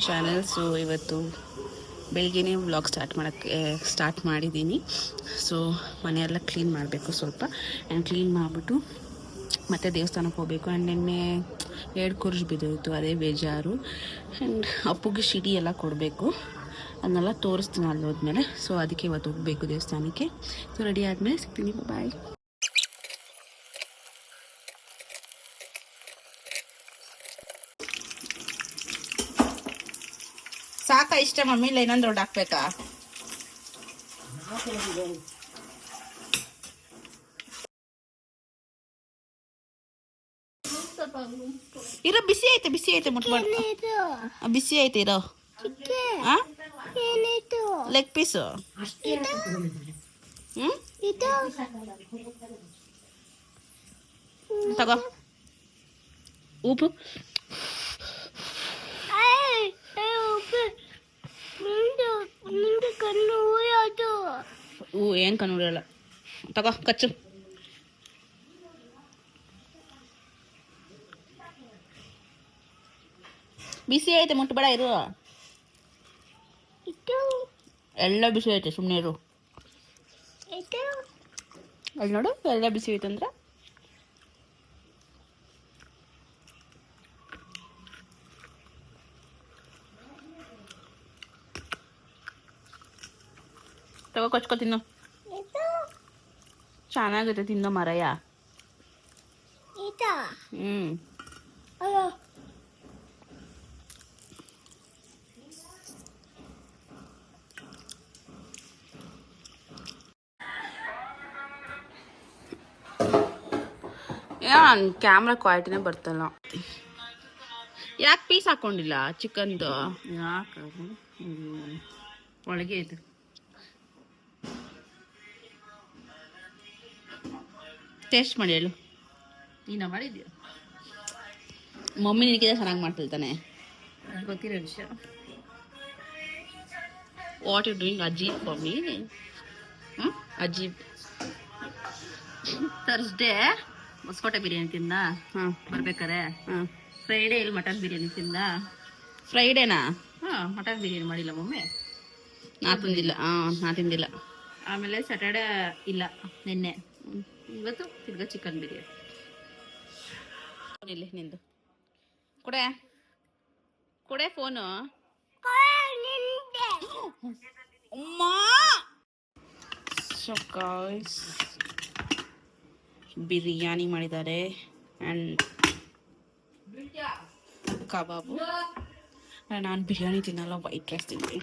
Channel. So ಇವತ್ತು ಬೆಳಗ್ಗೆನೇ vlog start ಮಾಡಿದ್ದೀನಿ. ಸೊ ಮನೆಯೆಲ್ಲ ಕ್ಲೀನ್ ಮಾಡಬೇಕು ಸ್ವಲ್ಪ, ಆ್ಯಂಡ್ ಕ್ಲೀನ್ ಮಾಡಿಬಿಟ್ಟು ಮತ್ತೆ ದೇವಸ್ಥಾನಕ್ಕೆ ಹೋಗಬೇಕು. ಆ್ಯಂಡ್ ನಿನ್ನೆ 2 ಕುರ್ಜ್ ಬಿದ್ದೋಯ್ತು, ಅದೇ ಬೇಜಾರು. ಆ್ಯಂಡ್ ಅಪ್ಪುಗೆ ಶಿಡಿ ಎಲ್ಲ ಕೊಡಬೇಕು, ಅದನ್ನೆಲ್ಲ ತೋರಿಸ್ತೀನಿ ಅಲ್ಲಿ ಹೋದ್ಮೇಲೆ. ಸೊ ಅದಕ್ಕೆ ಇವತ್ತು ಹೋಗಬೇಕು ದೇವಸ್ಥಾನಕ್ಕೆ. ಸೊ ರೆಡಿ ಆದಮೇಲೆ ಸಿಗ್ತೀನಿ, ಬಾಯ್. ಸಾಕ ಇಷ್ಟ ಮಮ್ಮಿ, ಇಲ್ಲ ಇನ್ನೊಂದು ದೊಡ್ಡ ಹಾಕ್ಬೇಕಾ? ಇರೋ ಬಿಸಿ ಐತೆ ಮುಟ್ಬಾರ್ದು. ಬಿಸಿ ಐತೆ ಇರೋ. ಲೆಗ್ ಪೀಸು ತಗೋ. ಉಪ್ಪು ಏನು ಕಣ್ಣು ಉಳಿಯಲ್ಲ. ತಗೋ ಕಚ್ಚು. ಬಿಸಿ ಐತೆ, ಮುಟ್ಬೇಡ ಇರು. ಎಲ್ಲ ಬಿಸಿ ಐತೆ, ಸುಮ್ಮನೆ ಇರು. ಅಲ್ಲಿ ನೋಡು, ಎಲ್ಲ ಬಿಸಿ ಐತೆ ಅಂದ್ರೆ. ತಗೋ ಕೊಚ್ಕೊ ತಿನ್ನು. ಚೆನ್ನಾಗೈತೆ ತಿನ್ನೋ ಮರಯ್ಯ. ಕ್ಯಾಮ್ರಾ ಕ್ವಾಲಿಟಿನೇ ಬರ್ತಲ್ಲ. ಯಾಕೆ ಪೀಸ್ ಹಾಕೊಂಡಿಲ್ಲ ಚಿಕನ್ದು? ಯಾಕೆ ಒಳಗೆ ಐತೆ. ಟೇಸ್ಟ್ ಮಾಡಿ ಹೇಳು. ನೀನು ಮಾಡಿದ್ಯಾ? ಮಮ್ಮಿ ನಿನಗಿಂತ ಚೆನ್ನಾಗಿ ಮಾಡ್ತಿರ್ತಾನೆ, ಗೊತ್ತಿರೋ ವಿಷಯ. ವಾಟ್ ಯು ಡೂಯಿಂಗ್ ಅಜೀಬ್ ಫಾರ್ ಮೀ? ಅಜೀಬ್. ಥರ್ಸ್ಡೇ ಹೊಸಕೋಟೆ ಬಿರಿಯಾನಿ ತಿಂದ ಬರ್ಬೇಕಾರೆ. ಫ್ರೈಡೇ ಇಲ್ಲಿ ಮಟನ್ ಬಿರಿಯಾನಿ ತಿಂದ. ಫ್ರೈಡೇನಾ? ಮಟನ್ ಬಿರಿಯಾನಿ ಮಾಡಿಲ್ಲ ಮಮ್ಮಿ. ನಾ ತಿಂದಿಲ್ಲ. ಆಮೇಲೆ ಸ್ಯಾಟರ್ಡೇ ಇಲ್ಲ, ನಿನ್ನೆ. ಇವತ್ತು ತಿರ್ಗಾ ಚಿಕನ್ ಬಿರಿಯಾನಿ. ಇಲ್ಲಿ ನಿಂದು ಕೊಡೆ ಫೋನು. ಸೊ ಗಾಯ್ಸ್, ಬಿರಿಯಾನಿ ಮಾಡಿದ್ದಾರೆ ಆ್ಯಂಡ್ ಕಬಾಬು. ನಾನು ಬಿರಿಯಾನಿ ತಿನ್ನಲ್ಲ, ವೈಟ್ ರೈಸ್ ತಿಂತೀನಿ.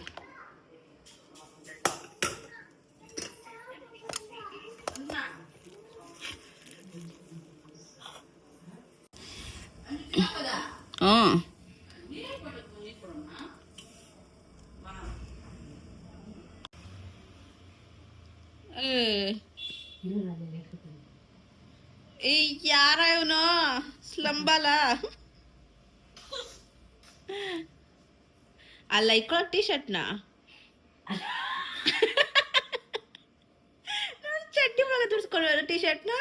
ಯಾರ ಇವನು ಸ್ಲಂಬಲ? ಅಲ್ಲ ಇಕ್ಕೊಳ್ಳೋ ಟೀ ಶರ್ಟ್ನ ಚಡ್ಡಿ ಒಳಗೆ ತುರ್ಸ್ಕೊಳ್ಳೋ ಟೀ ಶರ್ಟ್ನ.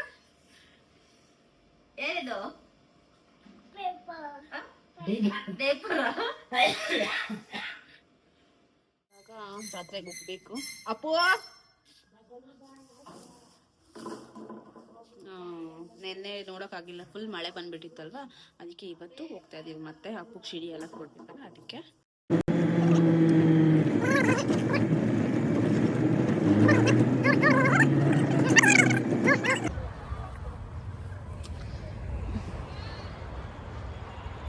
ಏನಿದು? ಜಾತ್ರೆಗೆ ಹೋಗ್ಬೇಕು. ಅಪ್ಪು ನೆನ್ನೆ ನೋಡೋಕ್ಕಾಗಿಲ್ಲ, ಫುಲ್ ಮಳೆ ಬಂದ್ಬಿಟ್ಟಿತ್ತಲ್ವಾ, ಅದಕ್ಕೆ ಇವತ್ತು ಹೋಗ್ತಾ ಇದೀವಿ. ಮತ್ತೆ ಅಪ್ಪುಗೆ ಶಿಡಿ ಎಲ್ಲ ಕೊಡ್ಬೇಕಲ್ಲ, ಅದಕ್ಕೆ.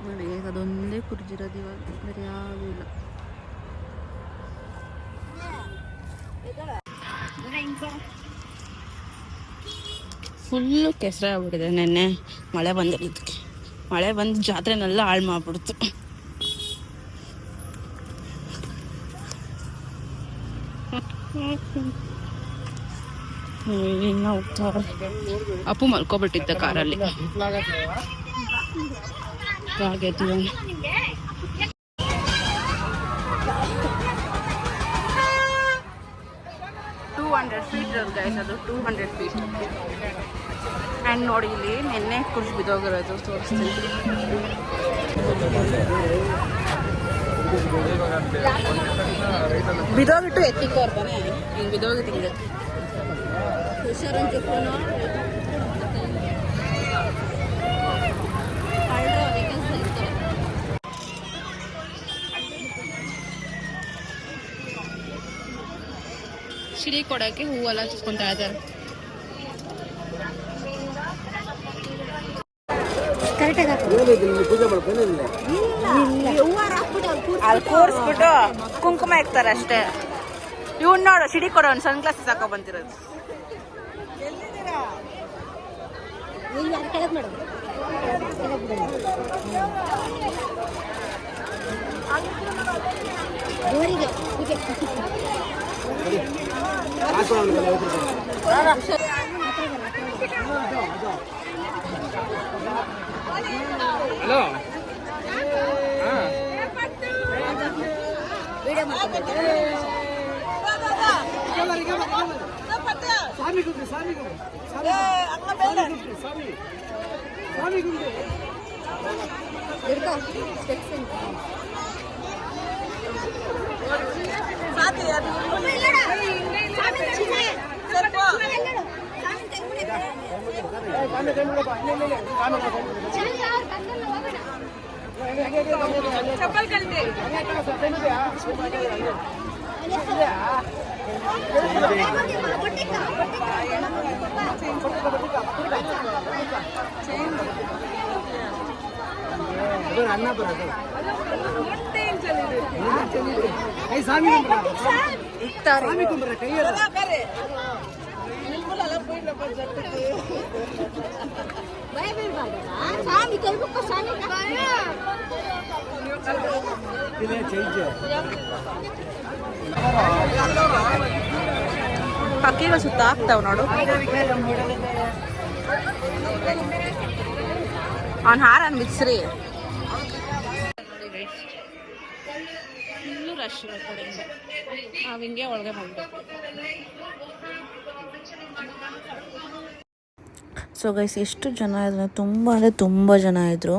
ನೋಡಿ, ಅದೊಂದೇ ಕುರ್ಜಿರೋದು ಇವಾಗ, ಬೇರೆ ಯಾವುದೂ ಇಲ್ಲ. ಫುಲ್ಲು ಕೆಸರಾಗ್ಬಿಟ್ಟಿದೆ. ನೆನ್ನೆ ಮಳೆ ಬಂದಿರೋದಕ್ಕೆ, ಮಳೆ ಬಂದು ಜಾತ್ರೆನೆಲ್ಲ ಹಾಳು ಮಾಡಿಬಿಡ್ತು. ಅಪ್ಪು ಮಲ್ಕೊಬಿಟ್ಟಿದ್ದ ಕಾರಲ್ಲಿ. ಹಾಗೆ 200 ಫೀಟ್ ಗೈಸ್, ಅದು 200 ಫೀಟ್. ಆ್ಯಂಡ್ ನೋಡಿ, ಇಲ್ಲಿ ನೆನ್ನೆ ಕುರ್ಜ್ ಬಿದ್ದೋಗಿರೋದು ತೋರಿಸ್ತೀನಿ. ಬಿದೋಗಿಟ್ಟು ಎತ್ತಿಕೋರ್ತಾನೆ ಹಿಂಗೆ ಬಿದೋಗಿಟ್ಟು ಹಿಂಗೆ ಹುಷಾರಂತೆ ಫೋನು ಸಿಡಿ ಕೊಡೋಕ್ಕೆ ಹೂವೆಲ್ಲ ಚುಸ್ಕೊಂತಾ ಇದ್ದಾರೆ. ಅಲ್ಲಿ ಕೂರಿಸ್ಬಿಟ್ಟು ಕುಂಕುಮ ಇಕ್ತಾರೆ ಅಷ್ಟೇ. ಇವ್ನು ನೋಡು ಸಿಡಿ ಕೊಡೋ ಒಂದು ಸನ್ ಗ್ಲಾಸಸ್ ಹಾಕೋ ಬಂದಿರೋದು. ಹಲೋ चप्पल कलते ಅನ್ನ ಬರೋದು ಪಕ್ಕಿಗಳು ಸುತ್ತ ಆಗ್ತಾವ ನೋಡು. ಅವ್ನ ಹಾರನ್ ಬಿಚ್ಚ್ರಿ ಫುಲ್ಲು ರಶ್ ಕಡೆಯಿಂದ ನಾವು ಹಿಂಗೆ ಒಳಗೆ ಬಂದ್ಬೇಕು. ಸೊ ಗೈಸ್ ಎಷ್ಟು ಜನ ಇದ್ರು ತುಂಬ ಅಂದರೆ ತುಂಬ ಜನ ಇದ್ದರು.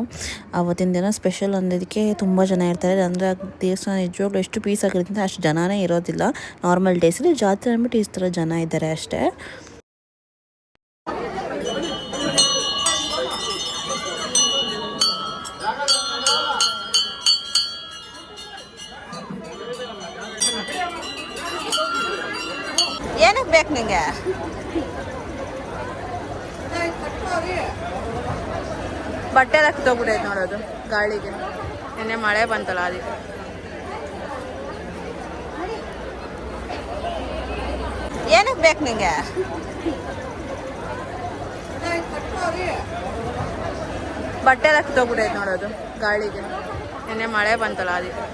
ಆವತ್ತಿನ ದಿನ ಸ್ಪೆಷಲ್ ಅಂದಿದ್ದಕ್ಕೆ ತುಂಬ ಜನ ಇರ್ತಾರೆ. ಅಂದರೆ ದೇವಸ್ಥಾನ ನಿಜವಾಗ್ಲೂ ಎಷ್ಟು ಪೀಸ್ ಆಗಿರುತ್ತೆ ಅಷ್ಟು ಜನನೇ ಇರೋದಿಲ್ಲ. ನಾರ್ಮಲ್ ಡೇಸಲ್ಲಿ ಜಾತ್ರೆ ಅಂದ್ಬಿಟ್ಟು ಈ ಥರ ಜನ ಇದ್ದಾರೆ ಅಷ್ಟೇ. ಏನಕ್ಕೆ ಬೇಕು ನಿಂಗೆ? ಬಟ್ಟೆ ಎಲ್ಲ ಕಿತ್ತೋಗ್ಬಿಟ್ಟೈತೆ ನೋಡೋದು ಗಾಳಿಗೆ. ನಿನ್ನೆ ಮಳೆ ಬಂತಲ್ಲ ಅದಕ್ಕೆ. ಏನಕ್ಕೆ ಬೇಕು ನಿಂಗೆ? ಬಟ್ಟೆ ಎಲ್ಲ ಕಿತ್ತೋಗ್ಬಿಟ್ಟೈತೆ ನೋಡೋದು ಗಾಳಿಗೆ. ನಿನ್ನೆ ಮಳೆ ಬಂತಲ್ಲ ಅದಕ್ಕೆ.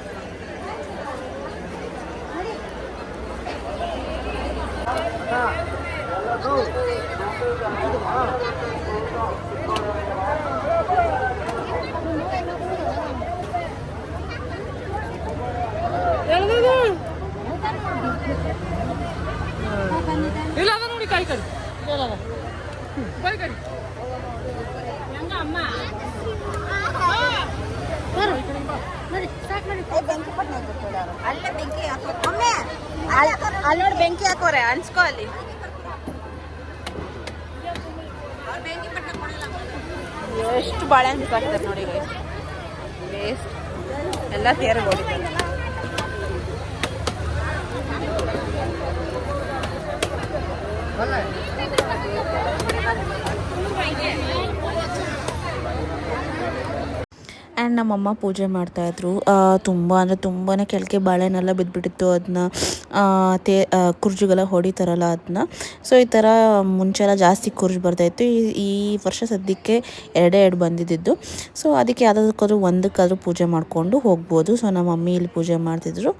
ಇಲ್ಲ ನೋಡಿ ಕಾಯಿ ಕಡಿ ಕಾಯಿ ಕಡಿ ಅಲ್ಲಿ ನೋಡಿ ಬೆಂಕಿ ಹಾಕೋರೆ ಅನ್ಸ್ಕೋ ಅಲ್ಲಿ. ಎಷ್ಟು ಬಾಳೆಹಣ್ಣು ಬಿಸಾಕ್ತಾರೆ ನೋಡಿ ವೇಸ್ಟ್ ಎಲ್ಲ ತೇರಿಗೆ ಹೋಗಿದ್ದಾರೆ. ಆ್ಯಂಡ್ ನಮ್ಮಮ್ಮ ಪೂಜೆ ಮಾಡ್ತಾಯಿದ್ರು. ತುಂಬ ಅಂದರೆ ತುಂಬಾ ಕೆಳಗೆ ಬಾಳೆಹಣ್ಣೆಲ್ಲ ಬಿದ್ದುಬಿಟ್ಟಿತ್ತು. ಅದನ್ನ ಕುರ್ಜಿಗೆಲ್ಲ ಹೊಡಿತಾರಲ್ಲ ಅದನ್ನ. ಸೊ ಈ ಥರ ಮುಂಚೆಲ್ಲ ಜಾಸ್ತಿ ಕುರ್ಜು ಬರ್ತಾಯಿತ್ತು. ಈ ವರ್ಷ ಸದ್ಯಕ್ಕೆ ಎರಡು ಬಂದಿದ್ದು. ಸೊ ಅದಕ್ಕೆ ಯಾವುದಕ್ಕಾದ್ರೂ ಒಂದಕ್ಕಾದ್ರೂ ಪೂಜೆ ಮಾಡಿಕೊಂಡು ಹೋಗ್ಬೋದು. ಸೊ ನಮ್ಮ ಮಮ್ಮಿ ಇಲ್ಲಿ ಪೂಜೆ ಮಾಡ್ತಿದ್ರು.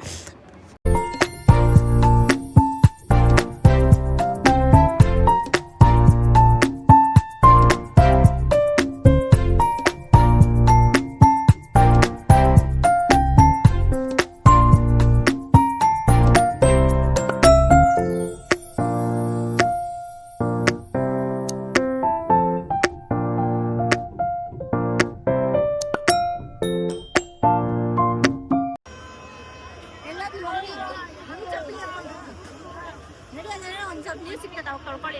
ತಾವು ತೊಳ್ಕೊಳ್ಳಿ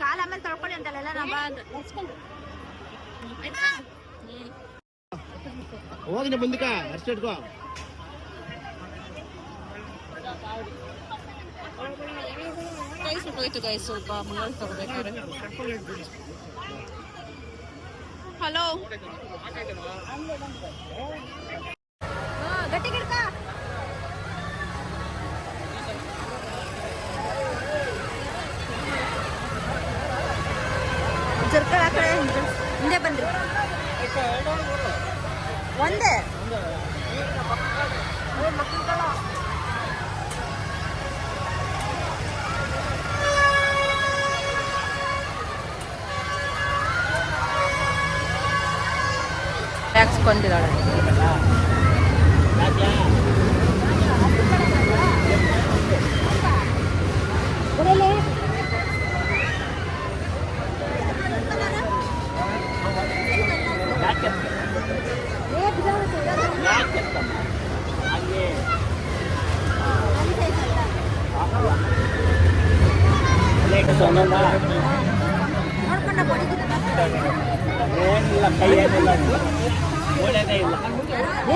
ಕಾಲ ಆಮೇಲೆ ತೊಳ್ಕೊಳ್ಳಿ ಅಂತಲ್ಲ ಹೋಗಿ ಬಂದಿಕ ಅಷ್ಟೇ ಇಟ್ಕೋ. ಕೈ ಸುಟ್ಟೋಯ್ತು ಗೈಸ್ ಸ್ವಲ್ಪ ಮೊಬೈಲ್ ತಗೋಬೇಕಾದ್ರೆ. ಹಲೋ ಗಟ್ಟಿ ಗಿಡ್ಕ ಜರ್ಕಳ ಆ ಕಡೆ ಹಿಂದೆ ಬನ್ರಿ ಒಂದೇ ಹಾಕ್ಸ್ಕೊಂಡಿದ್ದಾಳೆ.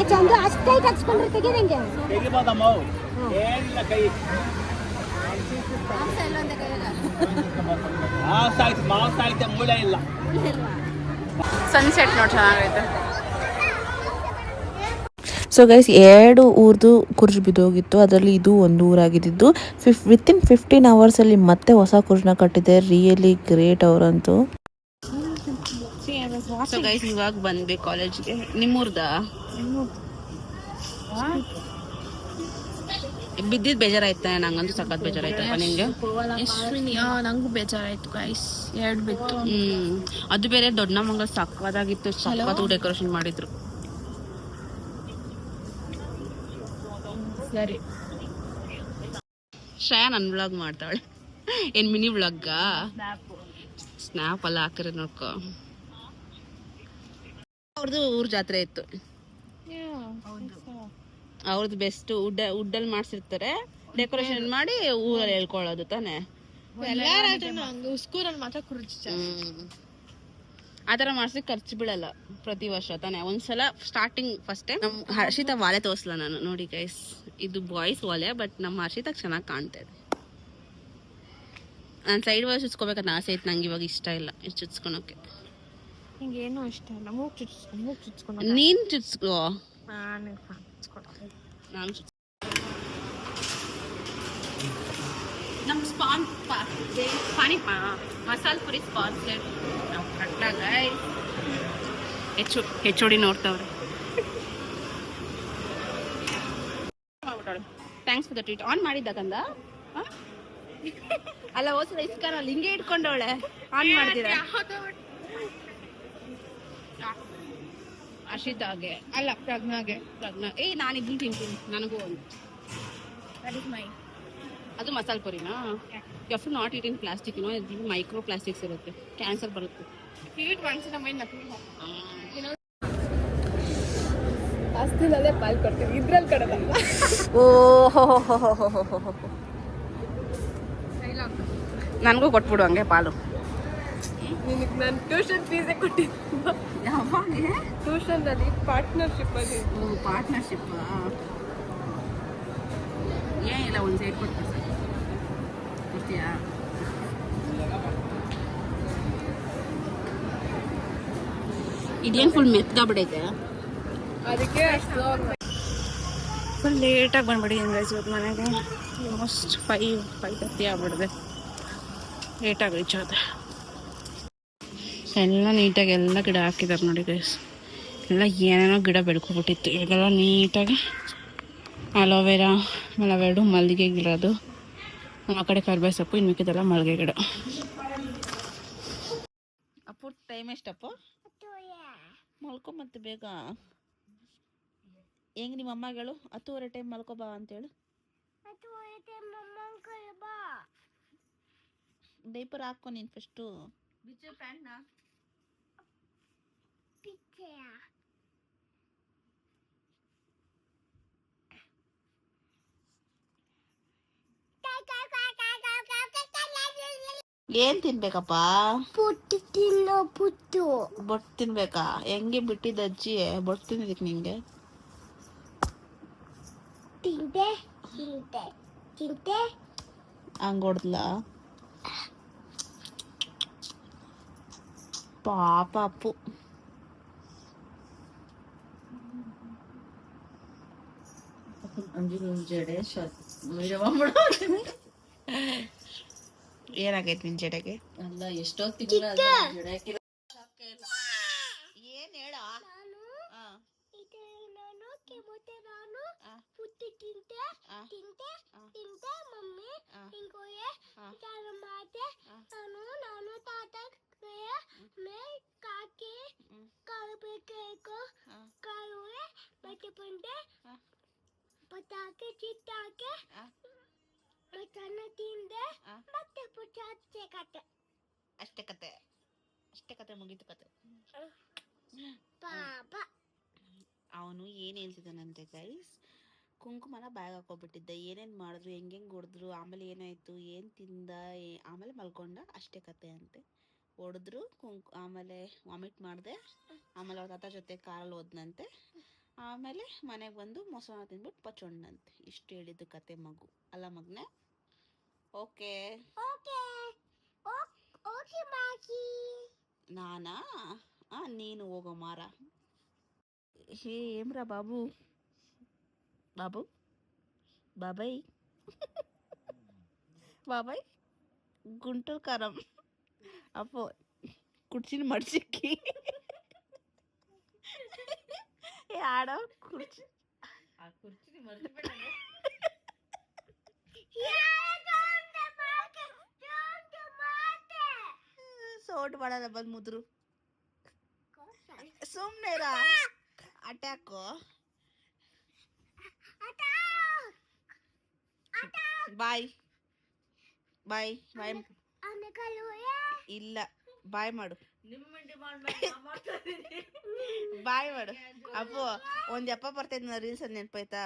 ಚಂದ ಅಷ್ಟು ಕೈ ಕಚ್ಕೊಂಡ್ರೆ ತೆಗೀದಂಗೆ ಸನ್ಸೆಟ್ ನೋಡಿ ಚೆನ್ನಾಗೈತೆ. ಸೊ ಗೈಸ್ 2 ಊರ್ದು ಕುರ್ಜು ಬಿದ್ದೋಗಿತ್ತು, ಅದರಲ್ಲಿ ಇದು ಒಂದು ಊರಾಗಿದ್ದು ವಿತಿನ್ 15 ಅವರ್ಸಲ್ಲಿ ಮತ್ತೆ ಹೊಸ ಕುರ್ಜನ್ನ ಕಟ್ಟಿದೆ. ರಿಯಲಿ ಗ್ರೇಟ್ ಅವರಂತೂ. ಸೊ ಗೈಸ್ ಇವಾಗ ಬಂದ್ವಿ ಕಾಲೇಜ್ಗೆ. ನಿಮ್ಮೂರ್ದ ಬಿದ್ದಿದ್ದು ಬೇಜಾರಾಯ್ತಾ? ನಂಗಂತೂ ಸಖತ್ ಬೇಜಾರಾಯ್ತಪ್ಪ. ನಿಂಗೆ? ನಂಗೂ ಬೇಜಾರಾಯ್ತು ಗೈಸ್, 2 ಬಿತ್ತು. ಅದು ಬೇರೆ ದೊಡ್ಡ ಮಂಗಳ ಸಕ್ಕದಾಗಿತ್ತು, ಸಖತ್ತು ಡೆಕೋರೇಷನ್ ಮಾಡಿದ್ರು. ಸರಿ ಶ್ರೇಯಾ ನನ್ ವ್ಲಾಗ್ ಮಾಡ್ತಾಳೆ. ಏನ್ ಮಿನಿ ವ್ಲಾಗ್? ಸ್ನ್ಯಾಪ್ ಎಲ್ಲ ಹಾಕಿರೋದು ನೋಡ್ಕೊ. ಅವ್ರದ್ದು ಊರ್ ಜಾತ್ರೆ ಇತ್ತು. ಅವ್ರದ್ದು ಬೆಸ್ಟ್ ವುಡ್ಡಲ್ಲಿ ಮಾಡ್ಸಿರ್ತಾರೆ, ಡೆಕೋರೇಷನ್ ಮಾಡಿ ಊರಲ್ಲಿ ಹೇಳ್ಕೊಳ್ಳೋದು ತಾನೆ. ಸ್ಕೂಲಲ್ಲಿ ಮಾತ್ರ ಆ ಥರ ಮಾಡ್ಸಿ ಖರ್ಚು ಬೀಳಲ್ಲ ಪ್ರತಿ ವರ್ಷ ತಾನೆ. ಒಂದ್ಸಲ ಸ್ಟಾರ್ಟಿಂಗ್ ಫಸ್ಟ್ ಟೈಮ್ ನಮ್ಮ ಹರ್ಷಿತಾ ವಾಲೆ ತೋರಿಸ್ಲ ನಾನು. ನೋಡಿ ಗೈಸ್, ಇದು ಬಾಯ್ಸ್ ವಾಲೆ, ಬಟ್ ನಮ್ಮ ಹರ್ಷಿತಾಗ ಚೆನ್ನಾಗಿ ಕಾಣ್ತಾ ಇದೆ. ನಾನು ಸೈಡ್ ವಾಯ್ಸ್ ಚುಚ್ಕೋಬೇಕಂತ ಆಸೆ ಐತೆ ನಂಗೆ, ಇವಾಗ ಇಷ್ಟ ಇಲ್ಲ ಇಷ್ಟು ಚುಚ್ಕೊಳಕ್ಕೆ. ಹಿಂಗೇನು ಇಷ್ಟ ಇಲ್ಲ. ಮೂಗ್ ಚುಚ್ಕೊಂಡು ನೀನ್ ಚುಚ್ಕೋ, ನಾನು ನಮ್ಮ ಮಸಾಲೆ ಪುರಿ ಸ್ಪಾನ್ಸರ್ ನಾವು ಕಟ್ಟಾಗ ಹೆಚ್ಚೋಡಿ ನೋಡ್ತಾವ್ರೆ. Thanks for the treat. ಆನ್ ಮಾಡಿದ್ದಾಗಂದ ಅಲ್ಲ, ಹೋಸಲ ಇಸ್ಕಾನಲ್ಲಿ ಹಿಂಗೆ ಇಟ್ಕೊಂಡವಳೆ. ಆನ್ ಮಾಡ್ತೀರಾ? ಅರ್ಷಿತಾಗೆ ಅಲ್ಲ, ಪ್ರಜ್ಞಾಗೆ. ನಾನಿದ್ದು ತಿಂತೀನಿ, ನನಗೂ ಒಂದು. ಅದು ಮಸಾಲೆ ಪುರಿನಾ? If not eat in plastic, ಇದು ಮೈಕ್ರೋ ಪ್ಲಾಸ್ಟಿಕ್ಸ್ ಇರುತ್ತೆ, ಕ್ಯಾನ್ಸರ್ ಬರುತ್ತೆ. ಅಷ್ಟೇ ಪಾಲ್ ಕೊಡ್ತೀವಿ, ಇದ್ರಲ್ಲಿ ಕಡಲ್ಲ. ನನಗೂ ಕೊಟ್ಬಿಡು ಹಂಗೆ ಪಾಲು. ನಾನು ಟ್ಯೂಷನ್ ಫೀಸೇ ಕೊಟ್ಟಿದ್ದೆ. ಟ್ಯೂಷನ್ನಲ್ಲಿ ಪಾರ್ಟ್ನರ್ಶಿಪ್ ಅಲ್ಲಿ. ಪಾರ್ಟ್ನರ್ಶಿಪ್ ಏನಿಲ್ಲ, ಒಂದು ಸೈಡ್ ಕೊಟ್ಟು ಕೊಡ್ತೀಯಾ? ಇದೇನು ಫುಲ್ ಮೆತ್ಗಾಗ್ಬಿಡೈತೆ. ಅದಕ್ಕೆ ಫುಲ್ ಲೇಟಾಗಿ ಬಂದ್ಬಿಟ್ಟಿದ್ದೀನಿ ಗೈಸ್ ಇವತ್ತು ಮನೆಗೆ. ಆಲ್ಮೋಸ್ಟ್ 5:30 ಆಗ್ಬಿಡಿದೆ. ಲೇಟಾಗಿ ರೀಚ್ ಆದೆ. ಎಲ್ಲ ನೀಟಾಗಿ ಎಲ್ಲ ಗಿಡ ಹಾಕಿದ್ದಾರೆ ನೋಡಿ ಗೈಸ್. ಎಲ್ಲ ಏನೇನೋ ಗಿಡ ಬೆಳ್ಕೊಬಿಟ್ಟಿತ್ತು. ಇವಾಗೆಲ್ಲ ನೀಟಾಗಿ ಅಲೋವೆರಾ, ಅವೆರಡು ಮಲ್ಲಿಗೆ ಗಿಡ, ಅದು ಆ ಕಡೆ ಕರ್ಬೇವು ಸೊಪ್ಪು, ಇನ್ನು ಮಿಕ್ಕಿದೆಲ್ಲ ಮಲ್ಲಿಗೆ ಗಿಡ. ಅಪ್ಪು ಟೈಮ್ ಎಷ್ಟಪ್ಪ? ಮಲ್ಕೊ ಮತ್ತೆ ಬೇಗ. ಹೆಂಗೆ ನಿಮ್ಮ ಅಮ್ಮಗಳು 10:30 ಟೈಮ್ ಮಲ್ಕೊಬಾ ಅಂತೇಳು. ಡೈಪರ್ ಹಾಕೋ ನೀನು ಫಸ್ಟು. ಏನ್ ತಿನ್ಬೇಕಪ್ಪ? ಪುಟ್ಟು ತಿನ್ನೋ ಪುಟ್ಟು. ಬೊಟ್ಟು ತಿನ್ಬೇಕಾ? ಹೆಂಗೆ ಬಿಟ್ಟಿದ್ದ ಅಜ್ಜಿ ಬೊಟ್ಟು ತಿನ್ನೋದಕ್ಕೆ ನಿಂಗೆ? ತಿಂತೆ ತಿಂತೆ ತಿಂತೆ. ಹಂಗ್ ಹೊಡ್ದ್ಲ? ಪಾಪ ಅಪ್ಪು. ಏನಾಗೈತೆ ನಿನ್ ಜಡೆಗೆ? ಅಲ್ಲ ಎಷ್ಟೊತ್ತಿಗೆ ಏನ್ ಹೇಳ? ನಾನು ಕೆಮ್ಮುತ್ತೆ. ನಾನು ಪುಟ್ಟು ತಿಂತೆ ತಿಂತೆ ತಿಂತೆ. ಮಮ್ಮಿ ಹಿಂಗೋಯೆ ಚಾಲು ಮಾತೆ. ನಾನು ತಾತ ಮೇ ಕಾಕಿ ಕಾಲು ಬೇಕು ಕಾಲುವೆ ಬಟ್ಟೆ ಬಂದೆ ಪಟಾಕಿ ಚಿಟ್ಟಾಕಿ ಮಟನ್ನ ತಿಂದೆ ಮತ್ತೆ ಪುಟ್ಟ ಕತೆ. ಅಷ್ಟೇ ಕತೆ ಮುಗೀತು ಕತೆ. ಪಾಪ ಅವನು ಏನ್ ಹೇಳ್ತಿದ್ದಾನಂತೆ ಗೈಸ್, ಕುಂಕುಮನ ಬ್ಯಾಗ್ ಹಾಕೋಬಿಟ್ಟಿದ್ದ. ಏನೇನ್ ಮಾಡಿದ್ರು, ಹೆಂಗೆಂಗ್ ಹೊಡೆದ್ರು, ಆಮೇಲೆ ಏನಾಯ್ತು, ಏನ್ ತಿಂದ, ಆಮೇಲೆ ಮಲ್ಕೊಂಡ, ಅಷ್ಟೇ ಕತೆ ಅಂತೆ. ಹೊಡೆದ್ರು ಆಮೇಲೆ ವಾಮಿಟ್ ಮಾಡಿದೆ, ಆಮೇಲೆ ಅವ್ರ ತಾತ ಜೊತೆ ಕಾರಲ್ಲಿ ಹೋದ್ನಂತೆ, ಆಮೇಲೆ ಮನೆಗೆ ಬಂದು ಮೊಸರನ್ನ ತಿಂದ್ಬಿಟ್ಟು ಪಚ್ಚೊಂಡಂತೆ. ಇಷ್ಟು ಹೇಳಿದ್ದು ಕತೆ ಮಗು ಅಲ್ಲ ಮಗ್ನೆ? ಓಕೆ ಓಕೆ ಓಕೆ ಮಾಕಿ. ನಾನಾ? ನೀನು ಹೋಗೋ ಮಾರ. ಹೇ ಏಮ್ರಾ ಬಾಬು ಬಾಬಾಯ್ బాబాయ్ గుంటూరు కారం అప్పో కుర్చీని మడిచిక్కి ఆడ కుర్చీ ಆ ಕುರ್ಚಿನಿ ಮರ್ತಿಬಿಟ್ಟೆ. ಸೋಟ್ ಮಾಡಲ್ಲ ಬಂದು ಮುದ್ರು ಸುಮ್ಮನೆ ಅಟ್ಯಾಕು. ಬಾಯ್ ಬಾಯ್ ಬಾಯ್ ಇಲ್ಲ ಬಾಯ್ ಮಾಡು. ಬಾಯ್ ಮಾಡು ಅಪ್ಪು. ಒಂದ್ ಎಪ್ಪ ಬರ್ತೈತಿ ರೀಲ್ಸ್ ಅಲ್ಲಿ ನೆನಪಾಯ್ತಾ?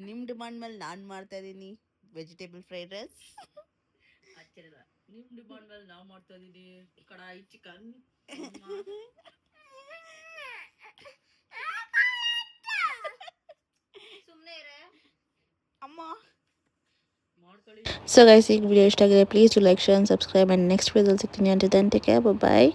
ನಿಮ್ ಡಿಮಾಂಡ್ ಮೇಲೆ ನಾನ್ ಮಾಡ್ತಾ ಇದೀನಿ ವೆಜಿಟೇಬಲ್ ಫ್ರೈಡ್ ರೈಸ್. ನಿಮ್ ಡಿಮಾಂಡ್ ಮೇಲೆ ನಾವ್ ಮಾಡ್ತಾ ಇದೀನಿ ಕಡಾಯಿ ಚಿಕನ್. ಸುಮ್ಮನೆ ಇರೇ ಅಮ್ಮ ಮಾಡ್ಕೊಳ್ಳಿ. ಸೊ ಗೈಸ್, ಈ ವಿಡಿಯೋ ಇಷ್ಟ ಆಗಿದೆ please to like, share, subscribe and next ವಿಡಿಯೋದಲ್ಲಿ ಸಿಗ್ತೀನಿ. ಅಂಟಿಲ್ ದೆನ್ ಟೇಕ್ ಕೇರ್, ಬಾಯ್.